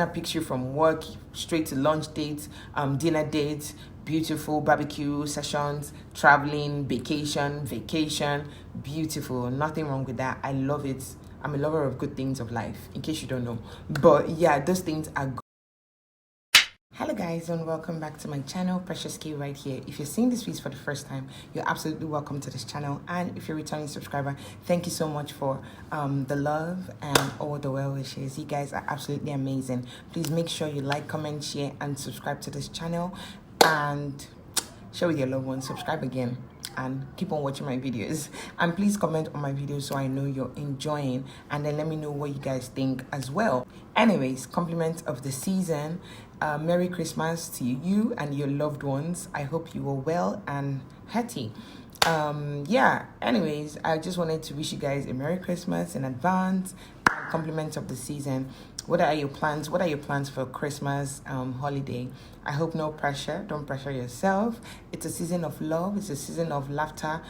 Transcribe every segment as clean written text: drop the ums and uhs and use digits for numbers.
picks you from work straight to lunch dates, dinner dates, beautiful barbecue sessions, traveling, vacation, beautiful. Nothing wrong with that. I love it. I'm a lover of good things of life, in case you don't know. But yeah, those things are good. Hello guys, and welcome back to my channel. Precious K right here. If you're seeing this video for the first time, you're absolutely welcome to this channel. And if you're a returning subscriber, thank you so much for the love and all the well wishes. You guys are absolutely amazing. Please make sure you like, comment, share, and subscribe to this channel, and share with your loved ones. Subscribe again and keep on watching my videos, and please comment on my videos so I know you're enjoying, and then let me know what you guys think as well. Anyways, compliment of the season. Merry Christmas to you and your loved ones. I hope you are well and healthy. Yeah, anyways, I just wanted to wish you guys a Merry Christmas in advance. Compliments of the season. What are your plans? What are your plans for Christmas holiday? I hope no pressure. Don't pressure yourself. It's a season of love. It's a season of laughter.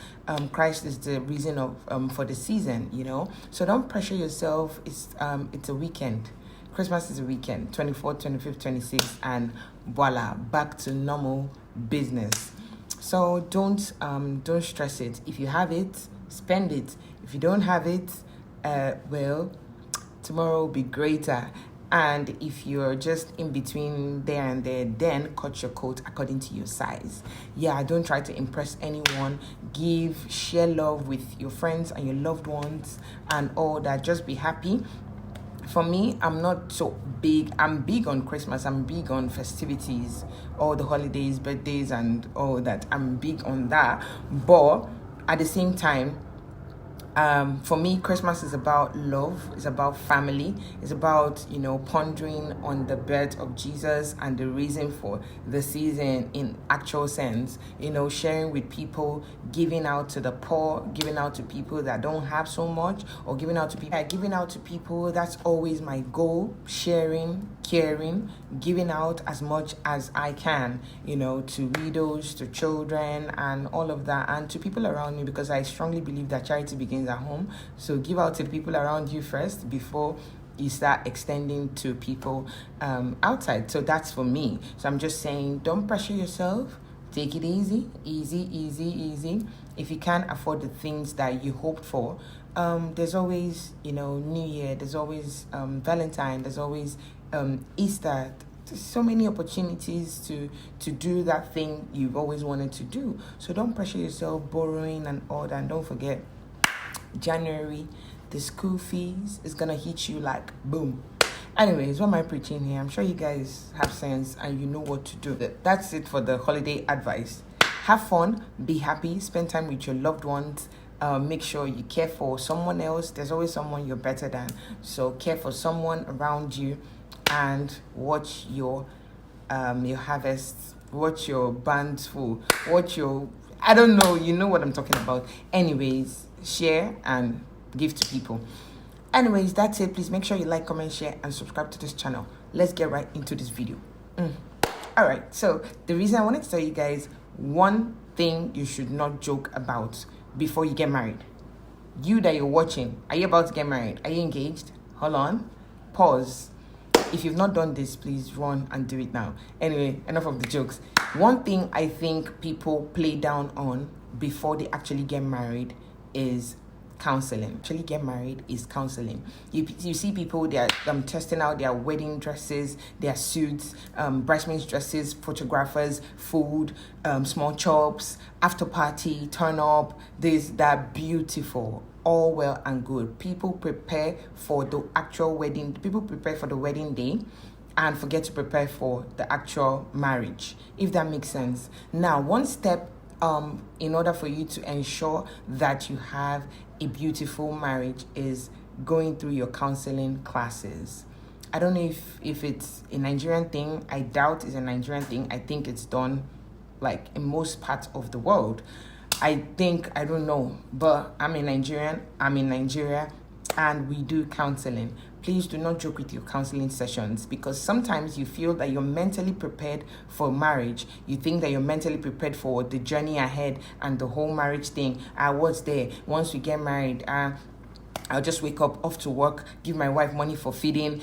Christ is the reason of for the season, you know. So don't pressure yourself. It's a weekend. Christmas is a weekend. 24th, 25th, 26th, and voila, back to normal business. So don't stress it. If you have it, spend it. If you don't have it, well, tomorrow will be greater. And if you're just in between there and there, then cut your coat according to your size. Yeah, don't try to impress anyone. Share love with your friends and your loved ones and all that. Just be happy. For me, I'm not so big. I'm big on Christmas. I'm big on festivities, all the holidays, birthdays, and all that. I'm big on that. But at the same time, for me, Christmas is about love. It's about family. It's about, you know, pondering on the birth of Jesus and the reason for the season in actual sense. You know, sharing with people, giving out to the poor, giving out to people that don't have so much, or giving out to people. That's always my goal. Sharing, caring, giving out as much as I can, you know, to widows, to children, and all of that, and to people around me, because I strongly believe that charity begins at home. So give out to the people around you first before you start extending to people outside. So that's for me. So I'm just saying, don't pressure yourself. Take it easy. If you can't afford the things that you hoped for, there's always, you know, New Year. There's always Valentine. There's always Easter. There's so many opportunities to do that thing you've always wanted to do. So don't pressure yourself borrowing and all that. And don't forget, January, the school fees is gonna hit you like boom. Anyways, what am I preaching here? I'm sure you guys have sense and you know what to do. That's it for the holiday advice. Have fun, be happy, spend time with your loved ones. Make sure you care for someone else. There's always someone you're better than. So care for someone around you, and watch your harvests, watch your bands full, watch your, I don't know, you know what I'm talking about. Anyways, share and give to people. Anyways, that's it. Please make sure you like, comment, share, and subscribe to this channel. Let's get right into this video. All right, so the reason I wanted to tell you guys one thing you should not joke about before you get married. You that you're watching, are you about to get married? Are you engaged? Hold on, pause. If you've not done this, please run and do it now. Anyway, enough of the jokes. One thing I think people play down on before they actually get married is counseling. Actually get married is counseling. You see people, they're testing out their wedding dresses, their suits, bridesmaids dresses, photographers, food, small chops, after party, turn up, this, that, beautiful. All well and good. People prepare for the actual wedding. People prepare for the wedding day and forget to prepare for the actual marriage, if that makes sense. Now, one step in order for you to ensure that you have a beautiful marriage is going through your counseling classes. I don't know if it's a Nigerian thing. I doubt it's a Nigerian thing. I think it's done like in most parts of the world. I don't know, but I'm in Nigeria, and we do counseling. Please do not joke with your counseling sessions, because sometimes you feel that you're mentally prepared for marriage. You think that you're mentally prepared for the journey ahead and the whole marriage thing. What's there? Once we get married, I'll just wake up, off to work, give my wife money for feeding,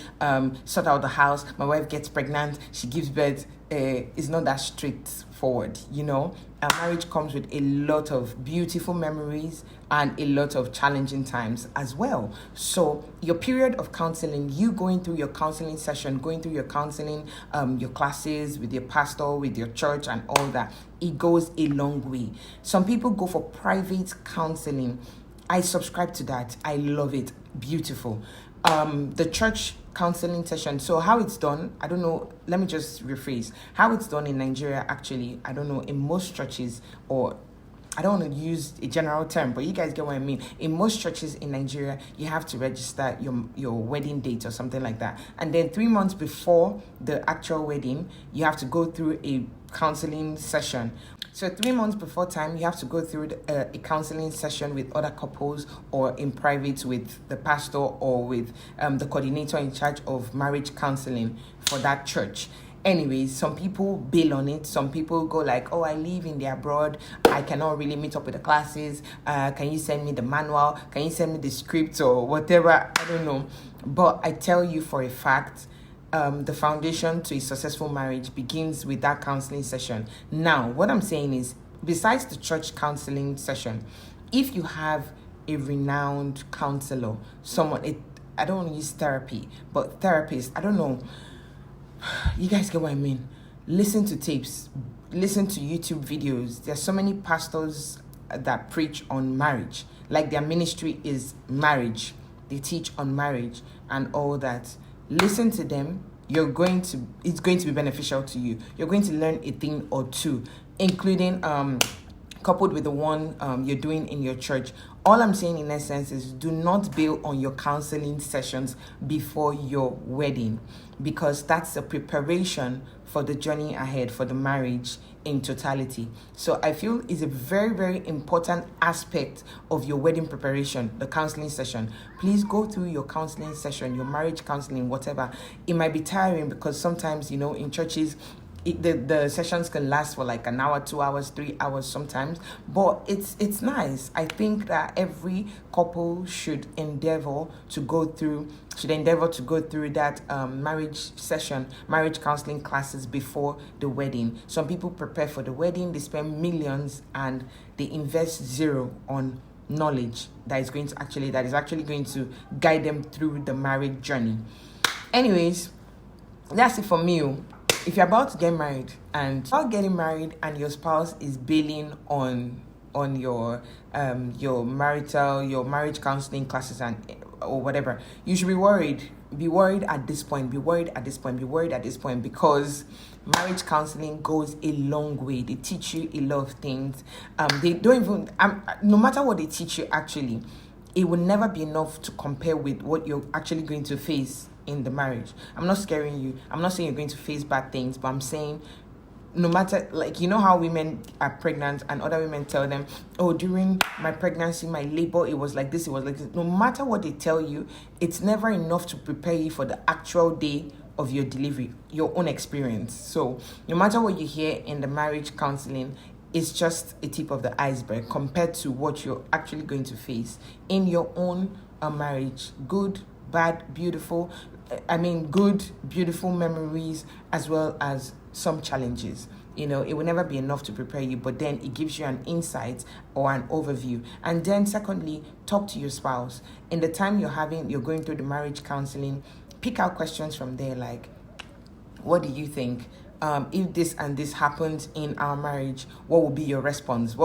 sort out the house. My wife gets pregnant, she gives birth. It's not that straightforward, you know. A marriage comes with a lot of beautiful memories and a lot of challenging times as well. So your period of counseling, you going through your counseling session, going through your counseling, your classes with your pastor, with your church and all that, it goes a long way. Some people go for private counseling. I subscribe to that. I love it. Beautiful. The church counseling session. So how it's done, I don't know. Let me just rephrase. How it's done in Nigeria, actually, I don't know, in most churches, or I don't want to use a general term, but you guys get what I mean. In most churches in Nigeria, you have to register your wedding date or something like that. And then 3 months before the actual wedding, you have to go through a counseling session. So 3 months before time, you have to go through a counseling session with other couples, or in private with the pastor, or with the coordinator in charge of marriage counseling for that church. Anyways, some people bail on it. Some people go like, oh, I live in the abroad. I cannot really meet up with the classes. Can you send me the manual? Can you send me the script or whatever? I don't know. But I tell you for a fact, the foundation to a successful marriage begins with that counseling session. Now, what I'm saying is, besides the church counseling session, if you have a renowned counselor, I don't want to use therapy, but therapist, I don't know. You guys get what I mean? Listen to tapes, listen to YouTube videos. There's so many pastors that preach on marriage. Like, their ministry is marriage. They teach on marriage and all that. Listen to them. It's going to be beneficial to you. You're going to learn a thing or two, including coupled with the one you're doing in your church. All I'm saying in essence is, do not bail on your counseling sessions before your wedding, because that's a preparation for the journey ahead, for the marriage in totality. So I feel it's a very, very important aspect of your wedding preparation, the counseling session. Please go through your counseling session, your marriage counseling, whatever. It might be tiring because sometimes, you know, in churches, the sessions can last for like an hour, 2 hours, 3 hours sometimes, but it's nice. I think that every couple should endeavor to go through that marriage counseling classes before the wedding. Some people prepare for the wedding, they spend millions and they invest zero on knowledge that is actually going to guide them through the marriage journey. Anyways, that's it for me. If you're about to get married and while getting married and your spouse is bailing on your marriage counseling classes or whatever, you should be worried. Be worried at this point, because marriage counseling goes a long way. They teach you a lot of things. They don't even, no matter what they teach you, actually, it will never be enough to compare with what you're actually going to face in the marriage. I'm not scaring you. I'm not saying you're going to face bad things, but I'm saying, no matter, like, you know how women are pregnant and other women tell them, oh, during my pregnancy, my labor, it was like this, it was like this. No matter what they tell you, it's never enough to prepare you for the actual day of your delivery, your own experience. So no matter what you hear in the marriage counseling, it's just a tip of the iceberg compared to what you're actually going to face in your own marriage. Good, bad, beautiful. Good, beautiful memories, as well as some challenges. You know, it will never be enough to prepare you, but then it gives you an insight or an overview. And then secondly, talk to your spouse. In the time you're going through the marriage counseling, pick out questions from there, like, what do you think? If this and this happens in our marriage, what will be your response?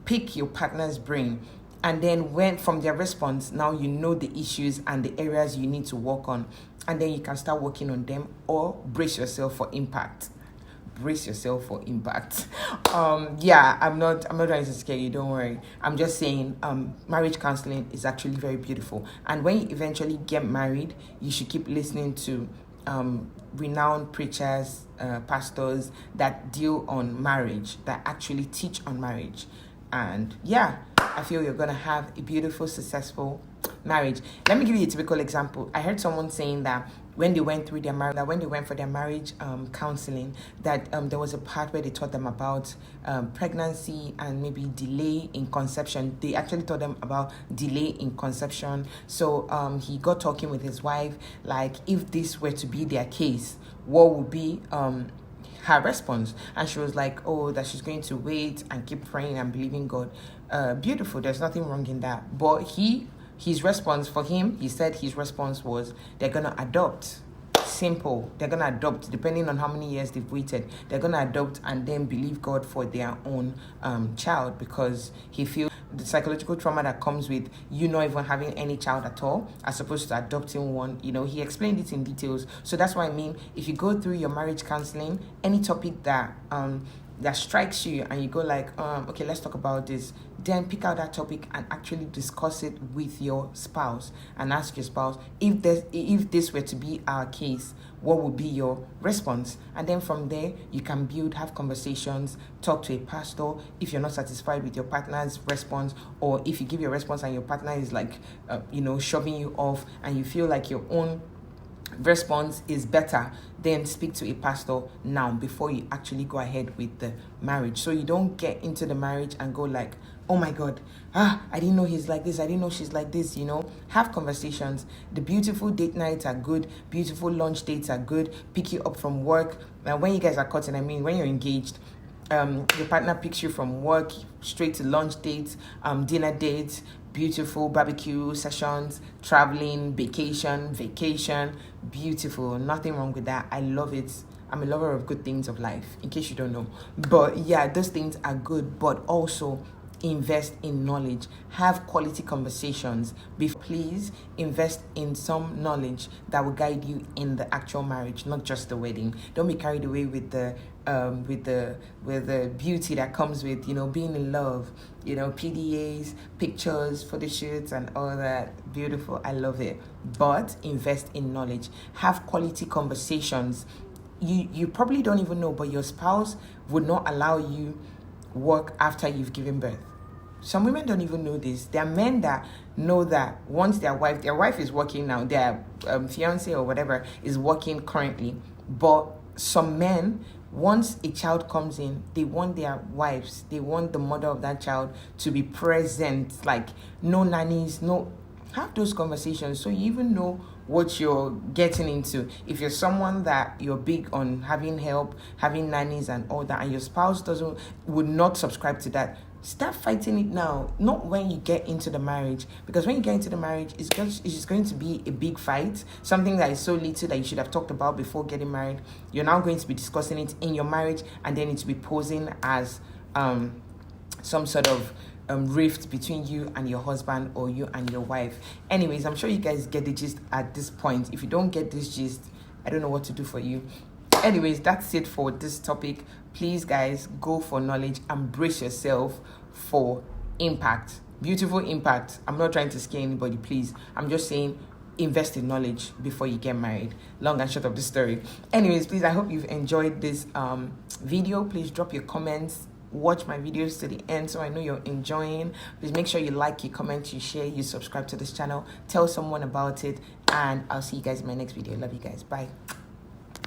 Pick your partner's brain. And then from their response, now you know the issues and the areas you need to work on. And then you can start working on them, or brace yourself for impact. I'm not trying to scare you, don't worry. I'm just saying marriage counseling is actually very beautiful. And when you eventually get married, you should keep listening to renowned preachers, pastors that deal on marriage, that actually teach on marriage. And I feel you're going to have a beautiful, successful marriage. Let me give you a typical example. I heard someone saying that when they went through their marriage, when they went for their marriage counseling, that there was a part where they taught them about pregnancy and maybe delay in conception. They actually taught them about delay in conception. So he got talking with his wife, like, if this were to be their case, what would be her response? And she was like, oh, that she's going to wait and keep praying and believing God. Beautiful, there's nothing wrong in that. But his response, for him, he said his response was, they're gonna adopt. Simple. They're gonna adopt, depending on how many years they've waited. They're gonna adopt and then believe God for their own child, because he feels the psychological trauma that comes with you not even having any child at all, as opposed to adopting one. You know, he explained it in details. So that's what I mean. If you go through your marriage counseling, any topic that strikes you and you go like, okay, let's talk about this, then pick out that topic and actually discuss it with your spouse and ask your spouse, if this were to be our case, what would be your response? And then from there, you can have conversations, talk to a pastor if you're not satisfied with your partner's response, or if you give your response and your partner is like, shoving you off, and you feel like your own response is better, then speak to a pastor now before you actually go ahead with the marriage. So you don't get into the marriage and go like, oh my God, I didn't know he's like this, I didn't know she's like this. Have conversations. The beautiful date nights are good, beautiful lunch dates are good, pick you up from work. Now when you guys are cutting, when you're engaged, your partner picks you from work straight to lunch dates, dinner dates, beautiful barbecue sessions, traveling, vacation, beautiful. Nothing wrong with that. I love it. I'm a lover of good things of life, in case you don't know. But yeah, those things are good, but also invest in knowledge. Have quality conversations. Please invest in some knowledge that will guide you in the actual marriage, not just the wedding. Don't be carried away with the beauty that comes with being in love. PDAs, pictures, photo shoots, and all that. Beautiful. I love it. But invest in knowledge. Have quality conversations. You probably don't even know, but your spouse would not allow you work after you've given birth. Some women don't even know this. There are men that know that once their wife is working now, their fiance or whatever is working currently, but some men, once a child comes in, they want their wives, they want the mother of that child to be present, like no nannies, no. Have those conversations so you even know what you're getting into. If you're someone that you're big on having help, having nannies and all that, and your spouse would not subscribe to that, start fighting it now, not when you get into the marriage. Because when you get into the marriage, it's just going to be a big fight, something that is so little that you should have talked about before getting married. You're now going to be discussing it in your marriage, and then it will be posing as some sort of rift between you and your husband or you and your wife. Anyways, I'm sure you guys get the gist at this point. If you don't get this gist, I don't know what to do for you. Anyways, that's it for this topic. Please, guys, go for knowledge and brace yourself for impact. Beautiful impact. I'm not trying to scare anybody, please. I'm just saying invest in knowledge before you get married. Long and short of the story. Anyways, please, I hope you've enjoyed this video. Please drop your comments. Watch my videos to the end so I know you're enjoying. Please make sure you like, you comment, you share, you subscribe to this channel. Tell someone about it, and I'll see you guys in my next video. Love you guys. Bye.